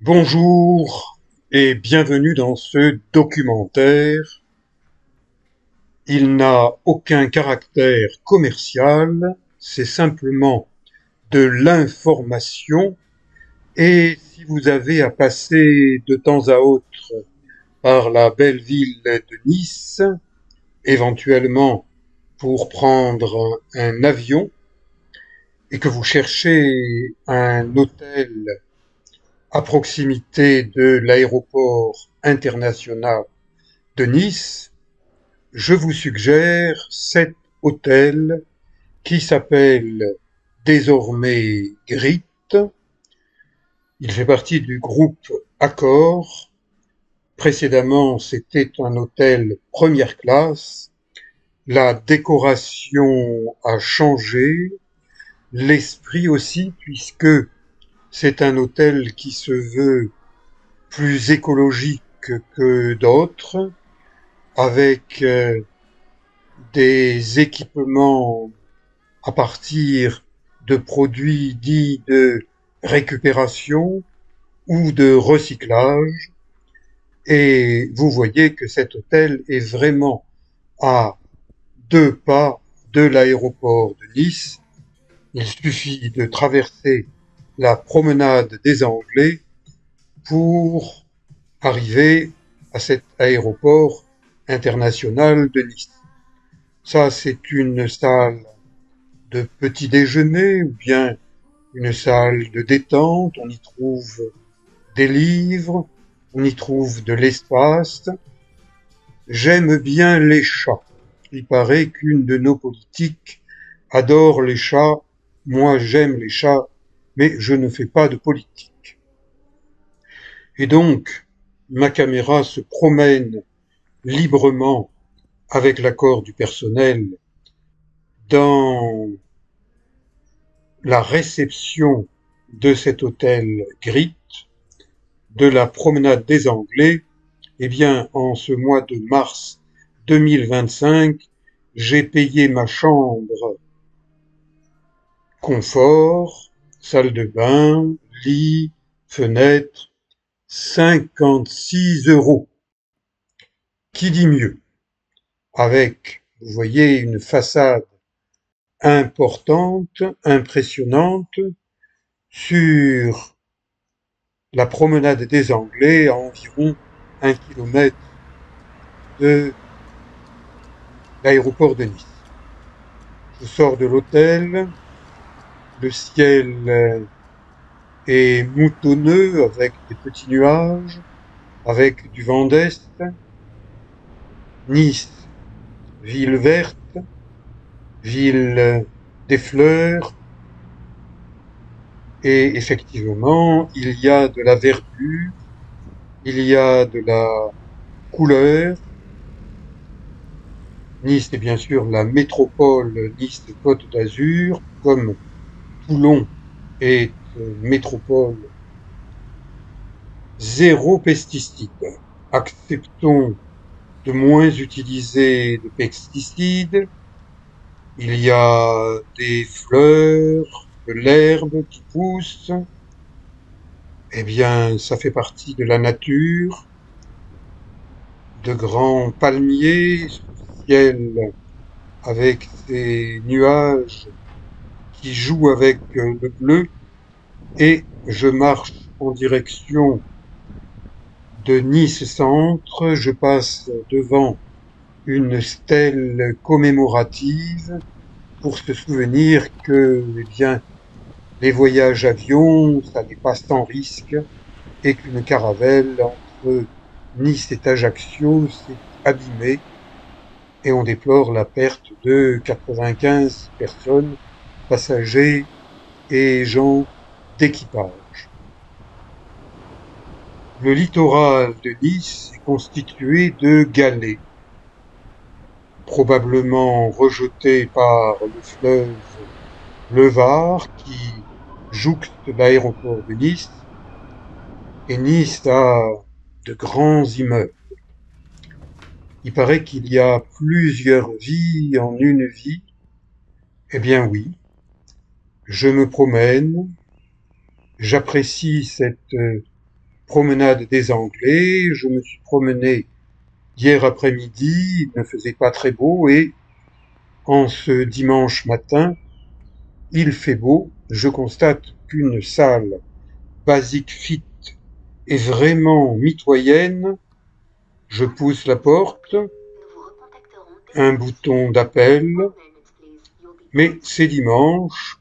Bonjour et bienvenue dans ce documentaire. Il n'a aucun caractère commercial, c'est simplement de l'information et si vous avez à passer de temps à autre par la belle ville de Nice, éventuellement pour prendre un avion et que vous cherchez un hôtel à proximité de l'aéroport international de Nice, je vous suggère cet hôtel qui s'appelle désormais Grit. Il fait partie du groupe Accor. Précédemment, c'était un hôtel première classe. La décoration a changé, l'esprit aussi, puisque c'est un hôtel qui se veut plus écologique que d'autres, avec des équipements à partir de produits dits de récupération ou de recyclage. Et vous voyez que cet hôtel est vraiment à 2 pas de l'aéroport de Nice. Il suffit de traverser la promenade des Anglais pour arriver à cet aéroport international de Nice. Ça, c'est une salle de petit déjeuner ou bien une salle de détente. On y trouve des livres, on y trouve de l'espace. J'aime bien les chats. Il paraît qu'une de nos politiques adore les chats. Moi, j'aime les chats, mais je ne fais pas de politique. Et donc, ma caméra se promène librement avec l'accord du personnel dans la réception de cet hôtel Grit, de la promenade des Anglais. Eh bien, en ce mois de mars 2025, j'ai payé ma chambre confort, salle de bain, lit, fenêtre, 56 €. Qui dit mieux? Avec, vous voyez, une façade importante, impressionnante, sur la promenade des Anglais, à environ 1 kilomètre de l'aéroport de Nice. Je sors de l'hôtel, le ciel est moutonneux avec des petits nuages, avec du vent d'est. Nice, ville verte, ville des fleurs, et effectivement, il y a de la verdure, il y a de la couleur. Nice est bien sûr la métropole Nice-Côte d'Azur, comme Toulon est métropole zéro pesticide. Acceptons de moins utiliser de pesticides. Il y a des fleurs, de l'herbe qui pousse. Eh bien, ça fait partie de la nature. De grands palmiers, ce ciel avec ces nuages qui jouent avec le bleu. Et je marche en direction de Nice Centre. Je passe devant une stèle commémorative pour se souvenir que, eh bien, les voyages avion, ça n'est pas sans risque et qu'une caravelle entre Nice et Ajaccio s'est abîmée et on déplore la perte de 95 personnes, passagers et gens d'équipage. Le littoral de Nice est constitué de galets, probablement rejetés par le fleuve le Var qui jouxte l'aéroport de Nice. Et Nice a de grands immeubles. Il paraît qu'il y a plusieurs vies en une vie. Eh bien oui, je me promène, j'apprécie cette promenade des Anglais. Je me suis promené hier après-midi, il ne faisait pas très beau et en ce dimanche matin, il fait beau. Je constate qu'une salle Basic Fit est vraiment mitoyenne. Je pousse la porte, un bouton d'appel, mais c'est dimanche,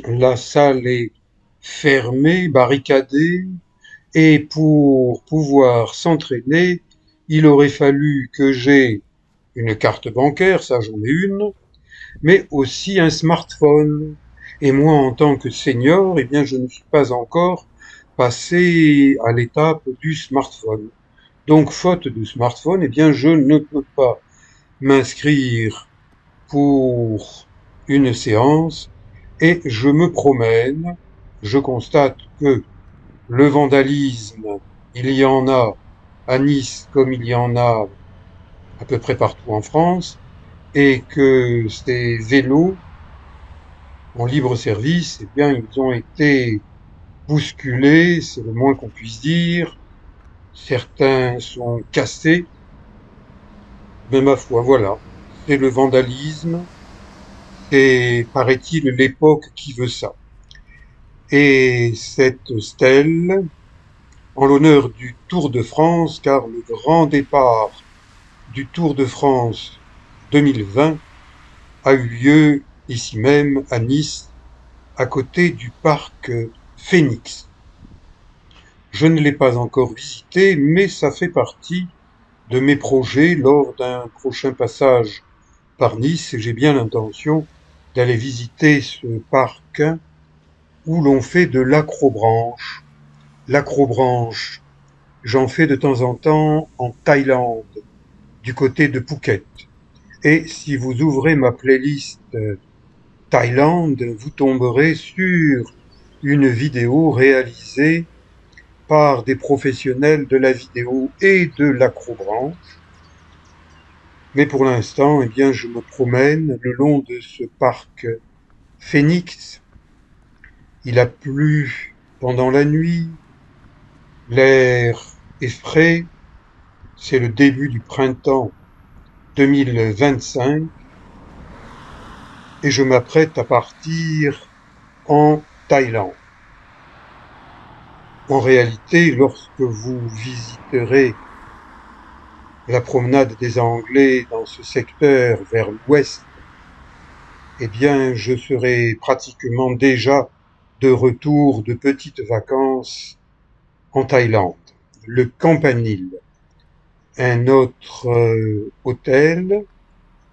la salle est fermée, barricadée, et pour pouvoir s'entraîner, il aurait fallu que j'aie une carte bancaire, ça j'en ai une, mais aussi un smartphone. Et moi, en tant que senior, eh bien, je ne suis pas encore passé à l'étape du smartphone. Donc, faute de smartphone, eh bien, je ne peux pas m'inscrire pour une séance et je me promène. Je constate que le vandalisme, il y en a à Nice comme il y en a à peu près partout en France et que ces vélos en libre service, eh bien, ils ont été bousculés, c'est le moins qu'on puisse dire. Certains sont cassés, mais ma foi, voilà. C'est le vandalisme, c'est, paraît-il, l'époque qui veut ça. Et cette stèle, en l'honneur du Tour de France, car le grand départ du Tour de France 2020 a eu lieu ici même à Nice, à côté du parc Phénix. Je ne l'ai pas encore visité, mais ça fait partie de mes projets lors d'un prochain passage par Nice. J'ai bien l'intention d'aller visiter ce parc où l'on fait de l'acrobranche. L'acrobranche, j'en fais de temps en temps en Thaïlande, du côté de Phuket. Et si vous ouvrez ma playlist Thaïlande, vous tomberez sur une vidéo réalisée par des professionnels de la vidéo et de l'acrobranche. Mais pour l'instant, eh bien, je me promène le long de ce parc Phénix. Il a plu pendant la nuit, l'air est frais, c'est le début du printemps 2025 et je m'apprête à partir en Thaïlande. En réalité, lorsque vous visiterez la promenade des Anglais dans ce secteur vers l'ouest, eh bien, je serai pratiquement déjà de retour de petites vacances en Thaïlande. Le Campanile, un autre hôtel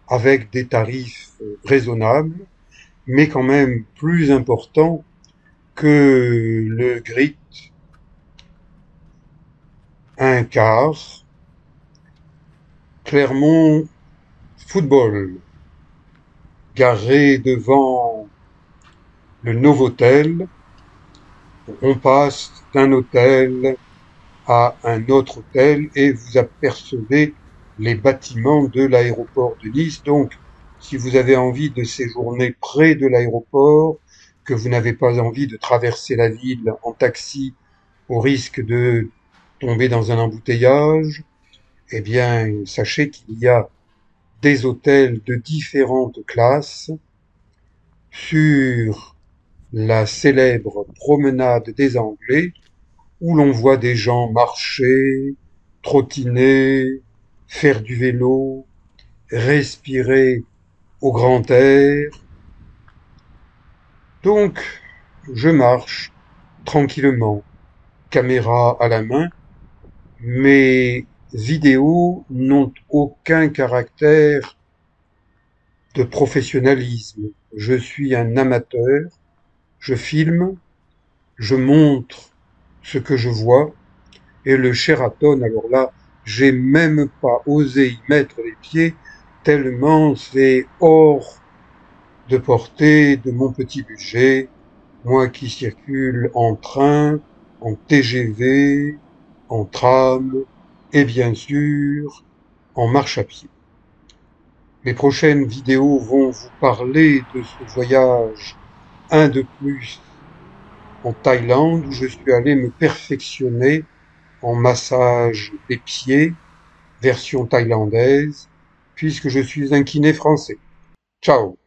avec des tarifs raisonnables, mais quand même plus importants que le Grit, un quart, Clermont Football, garé devant le Novotel. On passe d'un hôtel à un autre hôtel et vous apercevez les bâtiments de l'aéroport de Nice. Donc, si vous avez envie de séjourner près de l'aéroport, que vous n'avez pas envie de traverser la ville en taxi au risque de tomber dans un embouteillage, eh bien, sachez qu'il y a des hôtels de différentes classes sur la célèbre promenade des Anglais, où l'on voit des gens marcher, trottiner, faire du vélo, respirer au grand air. Donc, je marche tranquillement, caméra à la main. Mes vidéos n'ont aucun caractère de professionnalisme. Je suis un amateur, je filme, je montre ce que je vois, et le Sheraton, alors là, j'ai même pas osé y mettre les pieds, tellement c'est hors de portée de mon petit budget, moi qui circule en train, en TGV, en tram, et bien sûr, en marche à pied. Mes prochaines vidéos vont vous parler de ce voyage, un de plus, en Thaïlande où je suis allé me perfectionner en massage des pieds, version thaïlandaise, puisque je suis un kiné français. Ciao!